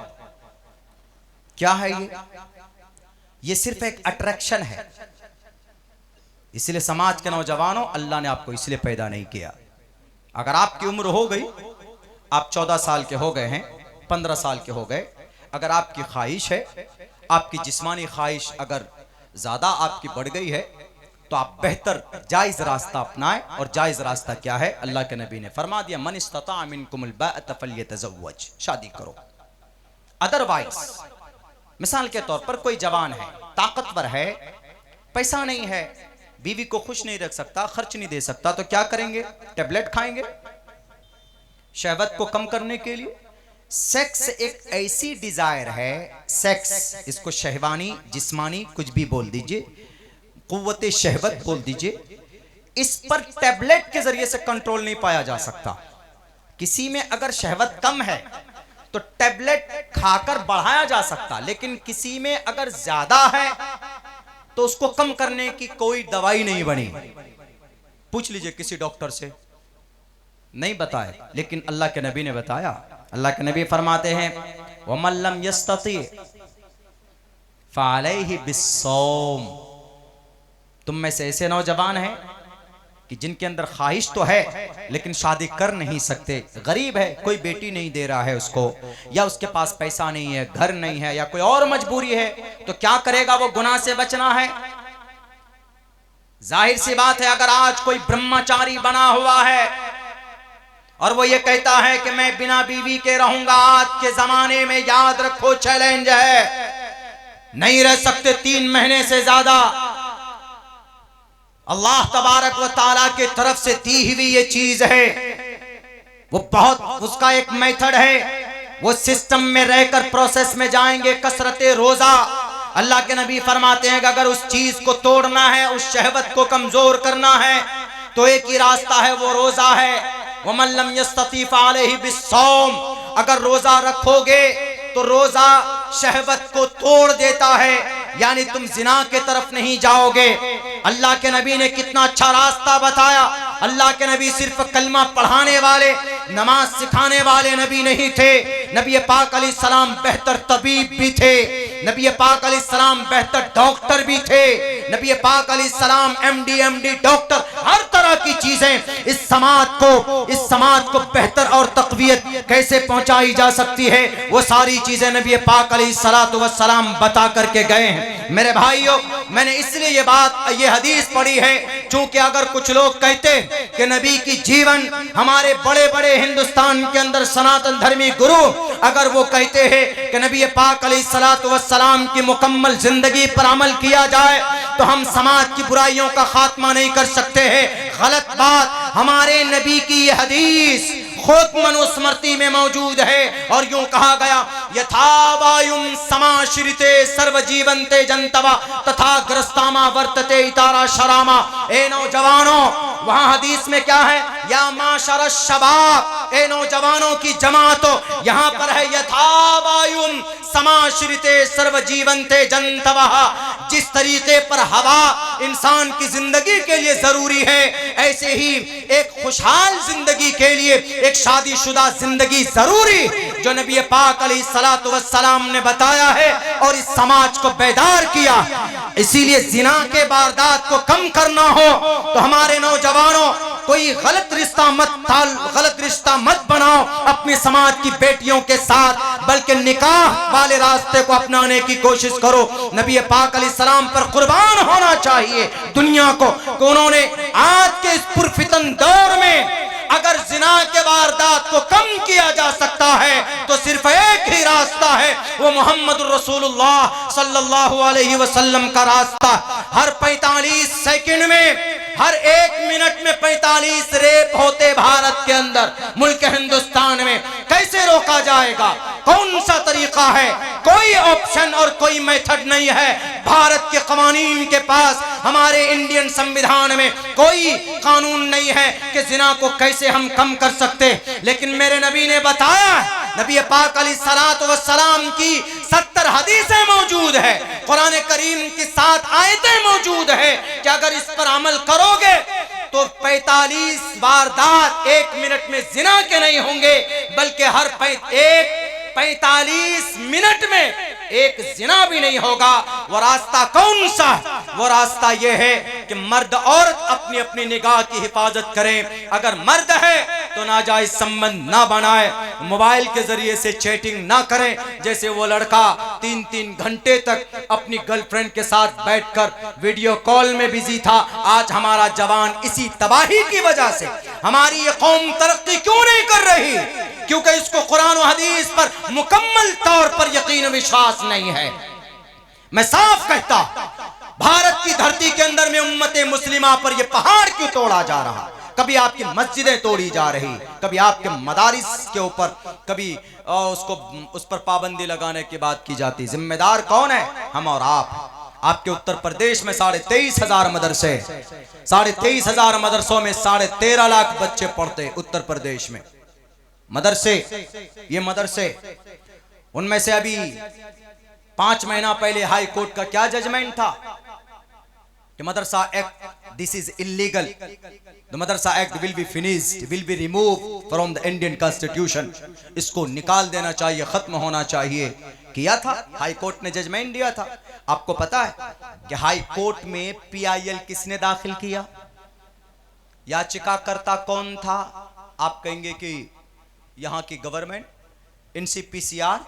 क्या है ये सिर्फ एक अट्रैक्शन है। इसलिए समाज के नौजवानों, अल्लाह ने आपको इसलिए पैदा नहीं किया। अगर आपकी उम्र हो गई, आप 14 साल के हो गए हैं, 15 साल के हो गए, अगर आपकी ख्वाहिश है, आपकी जिस्मानी ख्वाहिश अगर ज्यादा आपकी बढ़ गई है, तो आप बेहतर जायज रास्ता अपनाएं। और जायज रास्ता क्या है? अल्लाह के नबी ने फरमा दिया, मन इस्तता मिनकुमुल बाअत फल्यतज़व्वज, शादी करो। अदरवाइज, मिसाल के तौर पर कोई जवान है, ताकतवर है, पैसा नहीं है, बीवी को खुश नहीं रख सकता, खर्च नहीं दे सकता, तो क्या करेंगे? टेबलेट खाएंगे शहवत को कम करने के लिए। सेक्स एक ऐसी डिजायर है, सेक्स, इसको शहवानी, जिस्मानी, कुछ भी बोल दीजिए, कुव्वते शहवत बोल दीजिए, इस पर टेबलेट के जरिए से कंट्रोल नहीं पाया जा सकता। किसी में अगर शहवत कम है तो टैबलेट खाकर बढ़ाया जा सकता, लेकिन किसी में अगर ज्यादा है तो उसको कम करने की कोई दवाई नहीं बनी। पूछ लीजिए किसी डॉक्टर से, नहीं बताए, लेकिन अल्लाह के नबी ने बताया। अल्लाह के नबी फरमाते हैं वमल्लम यस्तती फ़अलैहि बिस्सौम। तुम में से ऐसे नौजवान हैं कि जिनके अंदर ख्वाहिश तो है लेकिन शादी कर नहीं सकते, गरीब है, कोई बेटी नहीं दे रहा है उसको, या उसके पास पैसा नहीं है, घर नहीं है, या कोई और मजबूरी है, तो क्या करेगा? वो गुनाह से बचना है। जाहिर सी बात है, अगर आज कोई ब्रह्मचारी बना हुआ है और वो ये कहता है कि मैं बिना बीवी के रहूंगा, आज के जमाने में याद रखो चैलेंज है, नहीं रह सकते 3 महीने से ज्यादा। अल्लाह तबारक व ताला के तरफ से दी हुई ये चीज है, वो बहुत, उसका एक मेथड है, वो सिस्टम में रहकर प्रोसेस में जाएंगे। कसरते रोजा, अल्लाह के नबी फरमाते हैं कि अगर उस चीज को तोड़ना है, उस शहवत को कमजोर करना है, तो एक ही रास्ता है, वो रोजा है। वमन लम यस्तती फ़अलैहि बिस्सौम, अगर रोजा रखोगे तो रोजा शहवत को तोड़ देता है, यानी तुम जिना के तरफ नहीं जाओगे। अल्लाह के नबी ने कितना अच्छा रास्ता बताया। अल्लाह के नबी सिर्फ कलमा पढ़ाने वाले, नमाज सिखाने वाले नबी नहीं थे। नबी पाक अलैहिस्सलाम बेहतर तबीब भी थे, नबी पाक अलैहिस्सलाम बेहतर डॉक्टर भी थे। नबी पाक अलैहिस्सलाम MD डॉक्टर, हर तरह की चीजें इस समाज को बेहतर और तक़वियत कैसे पहुंचाई जा सकती है, वो सारी चीजें नबी पाक अलैहिस्सलातु वस्सलाम बता करके गए हैं। मेरे भाइयों, मैंने इसलिए ये हदीस पढ़ी है क्योंकि अगर कुछ लोग कहते कि नबी की जीवन, हमारे बड़े बड़े हिंदुस्तान के अंदर सनातन धर्मी गुरु अगर वो कहते हैं कि नबी पाक अलैहिस्सलातु वस्सलाम की मुकम्मल जिंदगी पर अमल किया जाए तो हम समाज की बुराइयों का खात्मा नहीं कर सकते हैं, गलत बात। हमारे नबी की ये हदीस खुद मनुस्मृति में मौजूद है और यूं कहा गया, यथावायुम समाश्रिते सर्वजीवन्ते जंतवा तथा ग्रस्तामा वर्तते इतारा शरामा। ए नौजवानों, वहां हदीस में क्या है? या माशर शबाब, ए नौजवानों की जमातो। यहाँ पर है यथावायुम समाश्रिते सर्वजीवन्ते जंतवा। जिस तरीके पर हवा इंसान की जिंदगी के लिए जरूरी है, ऐसे ही एक खुशहाल जिंदगी के लिए एक शादीशुदा जिंदगी जरूरी, जो नबी पाक अलैहिस्सलातु वस्सलाम ने बताया है और इस समाज को बेदार किया। इसीलिए जिना के वारदात को कम करना हो तो हमारे नौजवानों, कोई गलत रिश्ता मत बनाओ अपने समाज की बेटियों के साथ, बल्कि निकाह वाले रास्ते को अपनाने की कोशिश करो। नबी पाक अलैहिस्सलाम पर कुर्बान होना चाहिए दुनिया को। उन्होंने आज के इस पुरफितन दौर में अगर जिना के वारदात को कम किया जा सकता है तो सिर्फ एक ही रास्ता है, वो मोहम्मद रसूलुल्लाह सल्लल्लाहु अलैहि वसल्लम का रास्ता। हर 45 सेकंड में, हर 1 मिनट में 45 रेप होते भारत के अंदर, मुल्क हिंदुस्तान में। कैसे रोका जाएगा? कौन सा तरीका है? कोई ऑप्शन और कोई मेथड नहीं है। भारत के कानून के पास, हमारे इंडियन संविधान में कोई कानून नहीं है कि जिना को कैसे हम कम कर सकते। लेकिन मेरे नबी ने बताया, नबी पाक अलैहिस्सलातु वस्सलाम की 70 हदीसें मौजूद है, कुरान करीम की 7 आयतें मौजूद है कि अगर इस पर अमल करोगे तो 45 वारदात 1 मिनट में जिना के नहीं होंगे, बल्कि हर 45 मिनट में एक जिना भी नहीं होगा। वो रास्ता कौन सा? वो रास्ता ये है कि मर्द औरत अपनी अपनी निगाह की हिफाजत करें। अगर मर्द है तो नाजायज संबंध ना बनाए, मोबाइल के जरिए से चैटिंग ना करें। जैसे वो लड़का 3-3 घंटे तक अपनी गर्लफ्रेंड के साथ बैठकर वीडियो कॉल में बिजी था। आज हमारा जवान इसी तबाही की वजह से, हमारी ये कौम तरक्की क्यों नहीं कर रही? क्योंकि इसको कुरान और हदीस पर मुकम्मल तौर पर यकीन विश्वास नहीं है। मैं साफ कहता, भारत की धरती के अंदर में उम्मते मुस्लिमा पर यह पहाड़ क्यों तोड़ा जा रहा? कभी आपकी मस्जिदें तोड़ी जा रही, कभी आपके मदारिस के ऊपर, कभी उस पर पाबंदी लगाने की बात की जाती। जिम्मेदार कौन है? हम और आप। आपके उत्तर प्रदेश में 23,500 मदरसे, 23,500 मदरसों में 13.5 लाख बच्चे पढ़ते उत्तर प्रदेश में। मदरसे, ये मदरसे, उनमें से अभी 5 महीना पहले हाई कोर्ट का क्या जजमेंट था कि madrasa act, this is illegal, the madrasa act will be finished, will be remove from the Indian constitution, इसको निकाल देना चाहिए, खत्म होना चाहिए। किया था, हाई कोर्ट ने जजमेंट दिया था। आपको पता है कि हाई कोर्ट में PIL किसने दाखिल किया, याचिकाकर्ता कौन था? आप कहेंगे कि यहां की गवर्नमेंट, NCPCR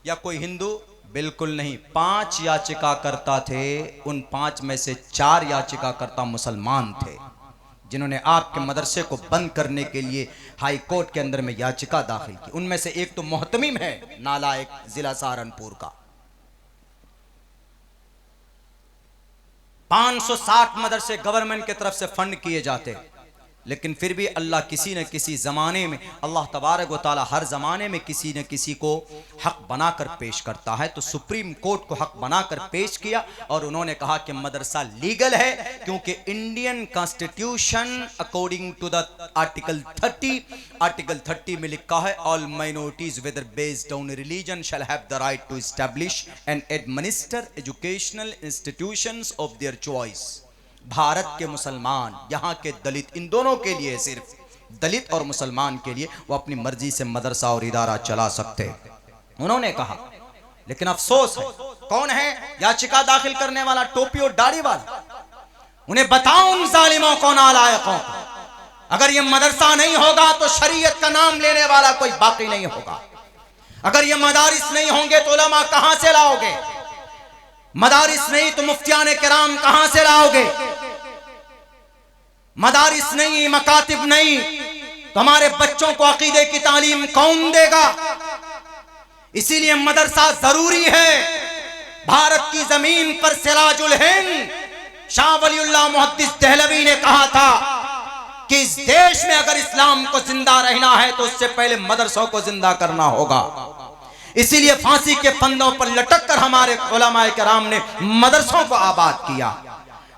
या कोई हिंदू? बिल्कुल नहीं। 5 याचिकाकर्ता थे, उन 5 में से 4 याचिकाकर्ता मुसलमान थे, जिन्होंने आपके मदरसे को बंद करने के लिए हाई कोर्ट के अंदर में याचिका दाखिल की। उनमें से एक तो मोहतमिम है नालायक, जिला सहारनपुर का। 560 मदरसे गवर्नमेंट की तरफ से फंड किए जाते, लेकिन फिर भी अल्लाह किसी न किसी ज़माने में, अल्लाह तबारक व तआला हर ज़माने में किसी न किसी को हक बनाकर पेश करता है। तो सुप्रीम कोर्ट को हक बनाकर पेश किया और उन्होंने कहा कि मदरसा लीगल है, क्योंकि Indian constitution according to the article 30 में लिखा है, all minorities whether based on religion shall have the right to establish and administer educational institutions of their choice. Bharat के मुसलमान, यहाँ के दलित, इन दोनों के लिए, सिर्फ दलित और मुसलमान के लिए वो अपनी मर्जी से मदरसा और इदारा चला सकते हैं, उन्होंने कहा। लेकिन अफसोस है, कौन है याचिका दाखिल करने वाला? टोपी और दाढ़ी वाला। उन्हें बताओ उन जालिमों को, नालायकों को, अगर ये मदरसा नहीं होगा तो शरीयत का नाम लेने वाला कोई बाकी नहीं होगा। अगर ये मदारिस नहीं होंगे तो उलमा कहां से लाओगे? मदारिस नहीं तो मुफ्तियाने किराम कहां से लाओगे? मदारिस नहीं, मकातिब नहीं तो हमारे बच्चों को अकीदे की तालीम कौन देगा? इसीलिए मदरसा जरूरी है। भारत की जमीन पर सिराजुल हिंद शाह वलीउल्लाह मुहद्दिस दहलवी ने कहा था कि इस देश में अगर इस्लाम को जिंदा रहना है तो उससे पहले मदरसों को जिंदा करना होगा। इसीलिए फांसी के फंदों पर लटक कर हमारे उलमाए किराम ने मदरसों को आबाद किया।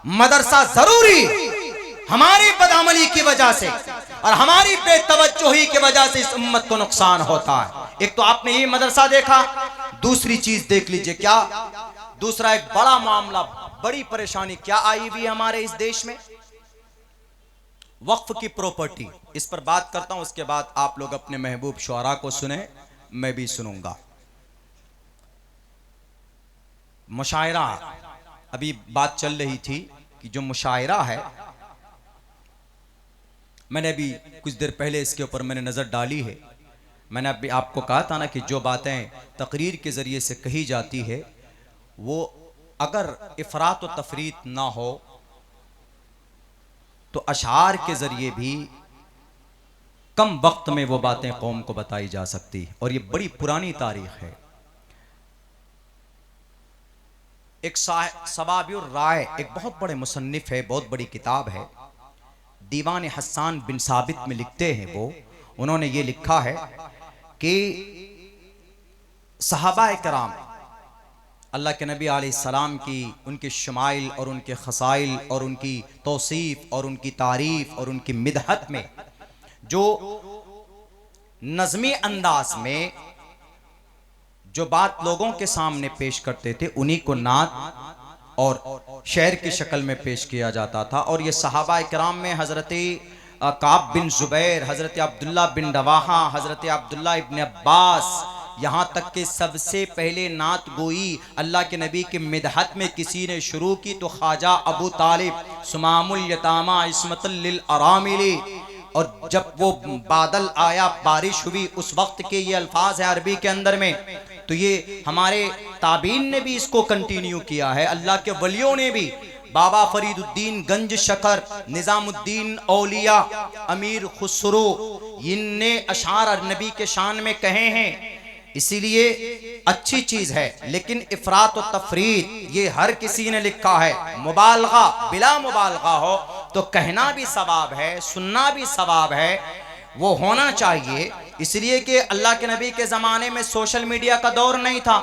मदरसा जरूरी, हमारी बदअमली की वजह से और हमारी बेतवज्जोही की वजह से इस उम्मत को नुकसान होता है। एक तो आपने ये मदरसा देखा, दूसरी चीज देख लीजिए, क्या दूसरा एक बड़ा मामला, बड़ी परेशानी क्या आई हुई हमारे इस देश में? वक्फ की प्रॉपर्टी। इस पर बात करता हूं, उसके बाद आप लोग अपने महबूब शुअरा को सुने, मैं भी सुनूंगा। मुशायरा, अभी बात चल रही थी कि जो मुशायरा है, मैंने अभी कुछ देर पहले इसके ऊपर मैंने नज़र डाली है। मैंने अभी आपको कहा था ना कि जो बातें तकरीर के ज़रिए से कही जाती है वो अगर इफ़रात व तफरीत ना हो तो अशार के ज़रिए भी कम वक्त में वो बातें कौम को बताई जा सकती है, और ये बड़ी पुरानी तारीख है। एक सवाबिउर राय, एक बहुत बड़े मुसन्निफ है, बहुत बड़ी किताब है, दीवान हसन बिन साबित में लिखते हैं वो, उन्होंने ये लिखा है कि सहाबाए कराम, अल्लाह के नबी अलैहिस्सलाम की, उनके शमाइल और उनके खसाइल और उनकी तौसीफ और उनकी तारीफ और उनकी मिदहत में जो नज़मी अंदाज में जो बात लोगों के सामने पेश करते थे, उन्हीं को नात और शेर की शक्ल में पेश किया जाता था। और ये सहाबाए किराम में हज़रत काब बिन ज़ुबैर, हज़रत अब्दुल्ला बिन रवाहा, हज़रत अब्दुल्ला इब्न अब्बास, यहाँ तक कि सबसे पहले नात गोई अल्लाह के नबी के मिदहत में किसी ने शुरू की तो ख्वाजा अबू तालिब, सुमामुल यतामा इस्मतुल लिल अरामिली। और जब वो बादल आया, बारिश हुई, उस वक्त के ये अल्फाज है अरबी के अंदर में, तो ये हमारे ताबीन ने भी इसको कंटिन्यू किया है, अल्लाह के वलियों ने भी। बाबा फरीदुद्दीन गंज शकर, निजामुद्दीन औलिया, अमीर खुसरो, इनने अशार नबी के शान में कहे हैं। इसीलिए अच्छी चीज है, लेकिन इफरात और तफरीत ये हर किसी ने लिखा है। मुबालगा, बिला मुबालगा हो तो कहना भी सवाब है, सुनना भी सवाब है, वो होना चाहिए। इसलिए कि अल्लाह के नबी के ज़माने में सोशल मीडिया का दौर नहीं था।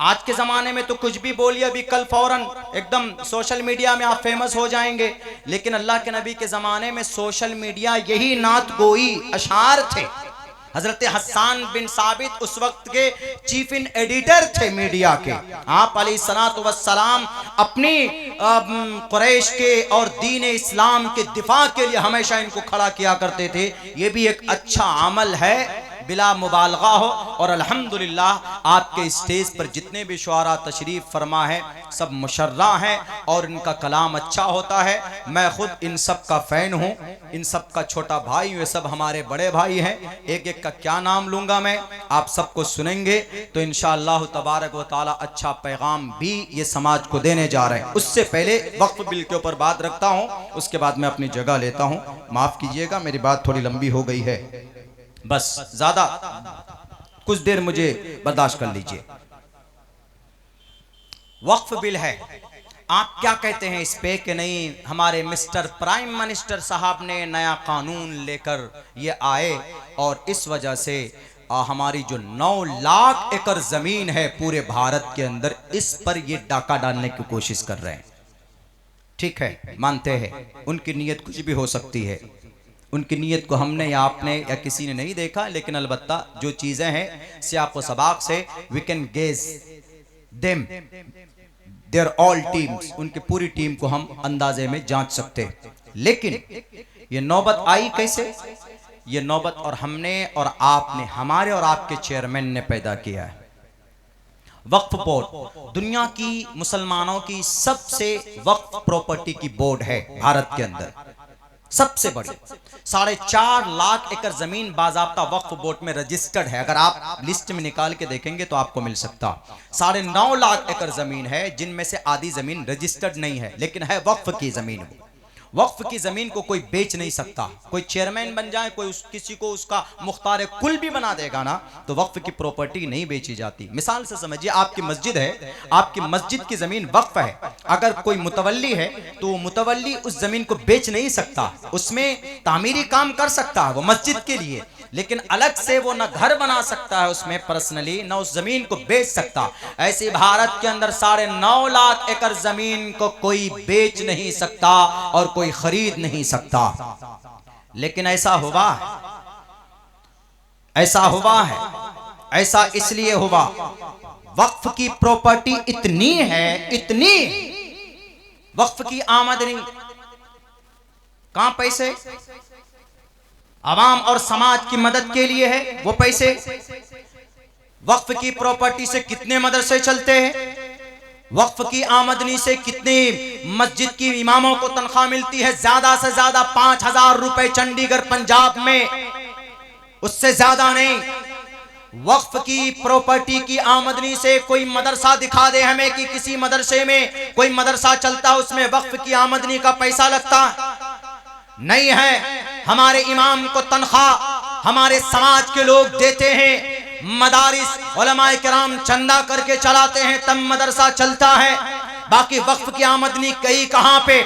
आज के ज़माने में तो कुछ भी बोलिए, अभी कल फौरन एकदम सोशल मीडिया में आप फेमस हो जाएंगे। लेकिन अल्लाह के नबी के ज़माने में सोशल मीडिया यही नात गोई अशार थे, हजरत हसन बिन साबित उस वक्त के चीफ इन एडिटर थे मीडिया के। आप अलैहिस्सलातु वस्सलाम अपनी कुरैश के और दीन इस्लाम के दिफा के लिए हमेशा इनको खड़ा किया करते थे। ये भी एक अच्छा अमल है, बिला मुबालगा हो। और अल्हम्दुलिल्लाह आपके स्टेज पर जितने भी शुआरा तशरीफ फरमा है सब मुशर्रा हैं और इनका कलाम अच्छा होता है। मैं खुद इन सब का फ़ैन हूँ, इन सब का छोटा भाई हूँ, ये सब हमारे बड़े भाई हैं। एक एक का क्या नाम लूँगा मैं, आप सबको सुनेंगे तो इंशाअल्लाह तबारक व तआला अच्छा पैगाम भी ये समाज को देने जा रहे हैं। उससे पहले वक्फ बिल के ऊपर बात रखता हूँ, उसके बाद मैं अपनी जगह लेता हूँ। माफ़ कीजिएगा मेरी बात थोड़ी लंबी हो गई है, बस ज्यादा कुछ देर मुझे बर्दाश्त कर लीजिए। वक्फ बिल है, आप क्या कहते हैं इस पे कि नहीं हमारे मिस्टर प्राइम मिनिस्टर साहब ने नया कानून लेकर ये आए और इस वजह से हमारी जो 9 लाख एकड़ जमीन है पूरे भारत के अंदर, इस पर ये डाका डालने की कोशिश कर रहे हैं। ठीक है, मानते हैं उनकी नीयत कुछ भी हो सकती है, उनकी नीयत को हमने या आपने या किसी ने नहीं देखा, लेकिन अलबत्ता जो चीज़ें हैं सियाक़ व सबाक़ से we can gauge them their all teams, उनकी पूरी टीम को हम अंदाजे में जांच सकते हैं। लेकिन ये नौबत आई कैसे? ये नौबत और हमने और आपने, हमारे और आपके चेयरमैन ने पैदा किया है। वक्फ बोर्ड दुनिया की मुसलमानों की सबसे वक्फ प्रॉपर्टी की बोर्ड है भारत के अंदर, सबसे बड़ी। 4.5 लाख एकड़ जमीन बाज़ाब्ता वक्फ बोर्ड में रजिस्टर्ड है। अगर आप लिस्ट में निकाल के देखेंगे तो आपको मिल सकता। 9.5 लाख एकड़ जमीन है, जिनमें से आधी जमीन रजिस्टर्ड नहीं है, लेकिन है वक्फ की जमीन। वक्फ की जमीन को कोई बेच नहीं सकता। कोई चेयरमैन बन जाए, कोई किसी को उसका मुख्तार कुल भी बना देगा ना, तो वक्फ की प्रॉपर्टी नहीं बेची जाती। मिसाल से समझिए, आपकी मस्जिद है, आपकी मस्जिद की जमीन वक्फ है। अगर कोई मुतवल्ली है तो मुतवल्ली उस जमीन को बेच नहीं सकता, उसमें तामीरी काम कर सकता है वो मस्जिद के लिए, लेकिन अलग से वो न घर बना सकता है उसमें पर्सनली, न उस जमीन को बेच सकता। ऐसे भारत के अंदर 9.5 लाख एकड़ जमीन को कोई बेच नहीं सकता और कोई खरीद नहीं सकता। लेकिन ऐसा हुआ है, ऐसा हुआ है, ऐसा इसलिए हुआ, वक्फ की प्रॉपर्टी इतनी है, इतनी वक्फ की आमदनी कहां पैसे आवाम और समाज की मदद के लिए है, वो पैसे वक्फ की प्रॉपर्टी से कितने मदरसे चलते हैं, वक्फ की आमदनी से कितनी मस्जिद की इमामों को तनख्वाह मिलती है, ज्यादा से ज्यादा 5,000 रुपए चंडीगढ़ पंजाब में, उससे ज्यादा नहीं। वक्फ की प्रॉपर्टी की आमदनी से कोई मदरसा दिखा दे हमें कि किसी मदरसे में कोई मदरसा चलता, उसमें वक्फ की आमदनी का पैसा लगता नहीं है। हमारे इमाम को तनख्वाह हमारे समाज के लोग देते हैं, मदारिस उलमाए किराम चंदा करके चलाते हैं, तब मदरसा चलता है। बाकी वक्फ की आमदनी कई कहां पे?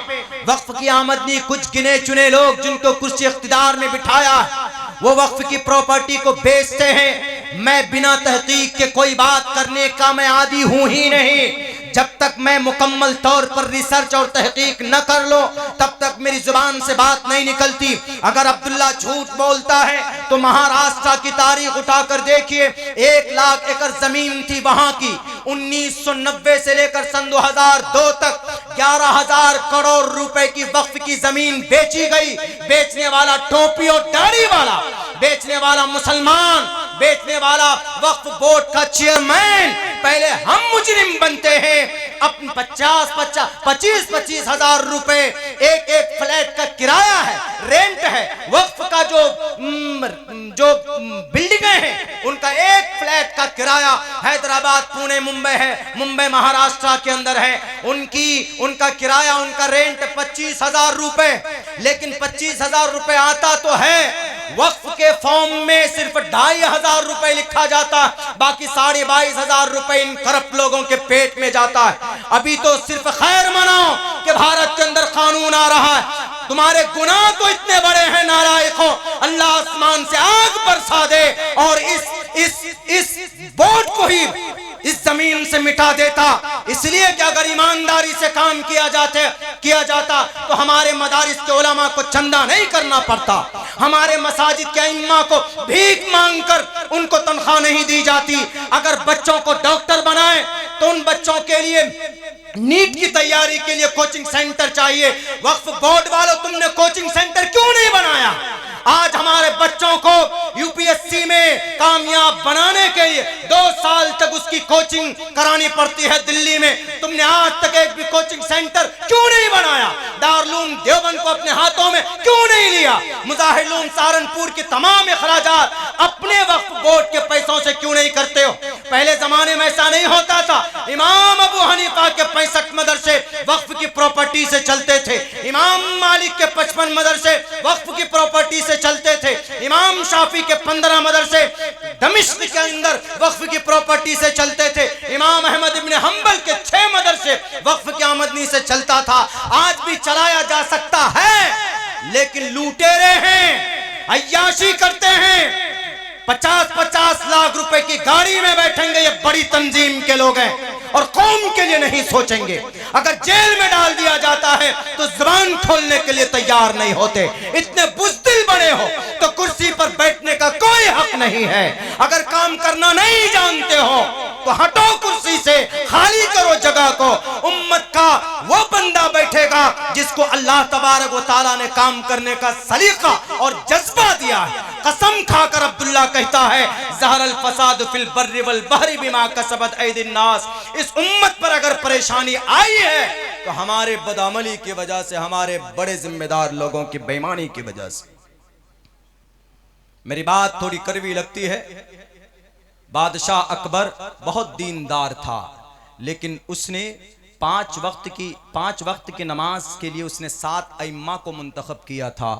वक्फ की आमदनी कुछ गिने चुने लोग जिनको कुर्सी इख्तिदार में बिठाया, वो वक्फ की प्रॉपर्टी को बेचते हैं। मैं बिना तहकीक के कोई बात करने का मैं आदी हूं ही नहीं। जब तक मैं मुकम्मल तौर पर रिसर्च और तहकीक न कर लो तब तक मेरी जुबान से बात नहीं निकलती। अगर अब्दुल्ला झूठ बोलता है तो महाराष्ट्र की तारीख उठाकर देखिए, 1 लाख एकड़ जमीन थी वहां की। 1990 से लेकर सन 2002 तक 11,000 करोड़ रुपए की वक्फ की जमीन बेची गई। बेचने वाला टोपी और दाढ़ी वाला, बेचने वाला मुसलमान, बेचने वाला वक्फ बोर्ड का चेयरमैन। पहले हम मुजरिम बनते हैं। अपने 25-25 हजार रुपए एक फ्लैट का किराया है, रेंट है। वक्फ का जो बिल्डिंगें हैं उनका एक फ्लैट का किराया हैदराबाद, पुणे, मुंबई है, मुंबई महाराष्ट्र के अंदर है। उनका किराया, उनका रेंट 25,000 रुपए। लेकिन 25,000 रुपए आता तो है, वक्फ के फॉर्म में सिर्फ 2,500 रुपए लिखा जाता, बाकी 22,500 रुपए इन करप्ट लोगों के पेट में जाता है। अभी तो सिर्फ खैर मनाओ कि भारत के अंदर कानून आ रहा है। तुम्हारे गुनाह तो इतने बड़े हैं नालायकों, अल्लाह आसमान से आग बरसा दे और इस बोर्ड को ही इस जमीन से मिटा देता। इसलिए कि अगर ईमानदारी से काम किया जाता तो हमारे मदारिस के उलमा को चंदा नहीं करना पड़ता, हमारे मसाजिद के इमाम को भीख मांगकर उनको तनख्वाह नहीं दी जाती। अगर बच्चों को डॉक्टर बनाए तो उन बच्चों के लिए नीट की तैयारी के लिए कोचिंग सेंटर चाहिए। वक्फ बोर्ड वालों, तुमने कोचिंग सेंटर क्यों नहीं बनाया? आज हमारे बच्चों को यूपीएससी में कामयाब बनाने के लिए 2 साल तक उसकी कोचिंग करानी पड़ती है दिल्ली में। तुमने आज तक एक भी कोचिंग सेंटर क्यों नहीं बनाया? दारुल देवबंद को अपने हाथों में क्यों नहीं लिया? मुजाहिदुल सहारनपुर की तमाम अखराजात अपने वक्फ बोर्ड के पैसों से क्यों नहीं करते हो? पहले जमाने में ऐसा नहीं होता था। इमाम अबू हनीफा के 65 मदरसे वक्फ की प्रॉपर्टी से चलते थे। इमाम मालिक के 55 मदरसे वक्फ की प्रॉपर्टी से चलते थे। इमाम शाफी के 15 मदरसे दमिश्क के अंदर वक्फ की प्रॉपर्टी से चलते थे। इमाम अहमद इब्न हंबल के 6 मदरसे वक्फ की आमदनी से चलता था। आज भी चलाया जा सकता है, लेकिन लुटेरे हैं, अय्याशी करते हैं। 50-50 लाख रुपए की गाड़ी में बैठेंगे, ये बड़ी तंजीम के लोग हैं और कौम के लिए नहीं सोचेंगे। अगर जेल में डाल दिया जाता है तो जुबान खोलने के लिए तैयार नहीं होते। इतने बुज़दिल बने हो तो कुर्सी पर बैठने का कोई हक नहीं है। अगर काम करना नहीं जानते हो तो हटो कुर्सी से, खाली करो जगह को। उम्मत का वो बंदा बैठेगा जिसको अल्लाह तबारक व तआला ने काम करने का सलीका और जज्बा दिया है। कसम खाकर अब्दुल्ला कहता है, ज़हरल फसाद फिल बर्रि वल बहरि बिमा कसबत ऐदिन नास। इस उम्मत पर अगर परेशानी आई है तो हमारे बदअमली की वजह से, हमारे बड़े जिम्मेदार लोगों की बेईमानी की वजह से। मेरी बात थोड़ी कड़वी लगती है। बादशाह अकबर बहुत दीनदार था, लेकिन उसने 5 वक्त की नमाज के लिए उसने 7 अइम्मा को मुंतखब किया था,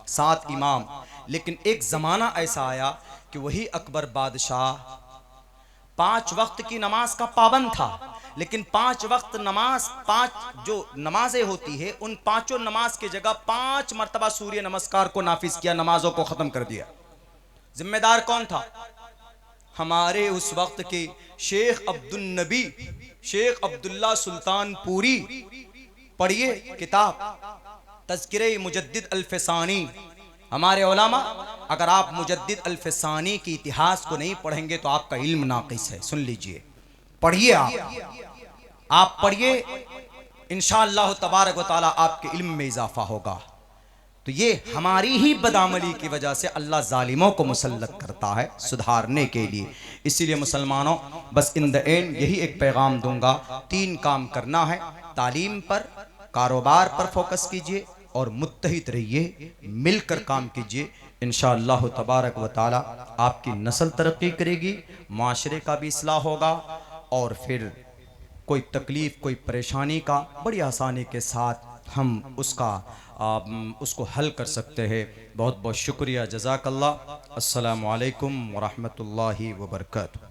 7 इमाम। लेकिन एक जमाना ऐसा आया कि वही अकबर बादशाह 5 वक्त की नमाज का पाबंद था, लेकिन 5 वक्त नमाज, 5 जो नमाजें होती है उन 5 नमाज की जगह 5 मर्तबा सूर्य नमस्कार को नाफिज किया, नमाजों को खत्म कर दिया। जिम्मेदार कौन था? हमारे उस वक्त के शेख अब्दुल नबी, शेख अब्दुल्ला सुल्तानपुरी। पढ़िए किताब तज़किरे मुजद्दिद अल-फ़सानी। हमारे उलमा, अगर आप मुजद्दिद अल-फ़सानी की इतिहास को नहीं पढ़ेंगे तो आपका इल्म नाक़िस है। सुन लीजिए, पढ़िए, आप पढ़िए, इंशाअल्लाह तबारक व तआला आपके इल्म में इजाफा होगा। तो ये हमारी ही बदअमली की वजह से अल्लाह जालिमों को मुसल्लत करता है सुधारने के लिए। इसीलिए मुसलमानों, बस इन द एंड यही एक पैगाम दूंगा, 3 काम करना है। तालीम पर, कारोबार पर फोकस कीजिए और मुत्तहिद रहिए, मिलकर काम कीजिए। इंशाअल्लाह तबारक व तआला आपकी नस्ल तरक्की करेगी, माशरे का भी इस्लाह होगा, और फिर कोई तकलीफ़, कोई परेशानी का बड़ी आसानी के साथ हम उसको हल कर सकते हैं। बहुत बहुत शुक्रिया, जज़ाकल्लाह। अस्सलामु अलैकुम व रहमतुल्लाहि व बरकातुहू।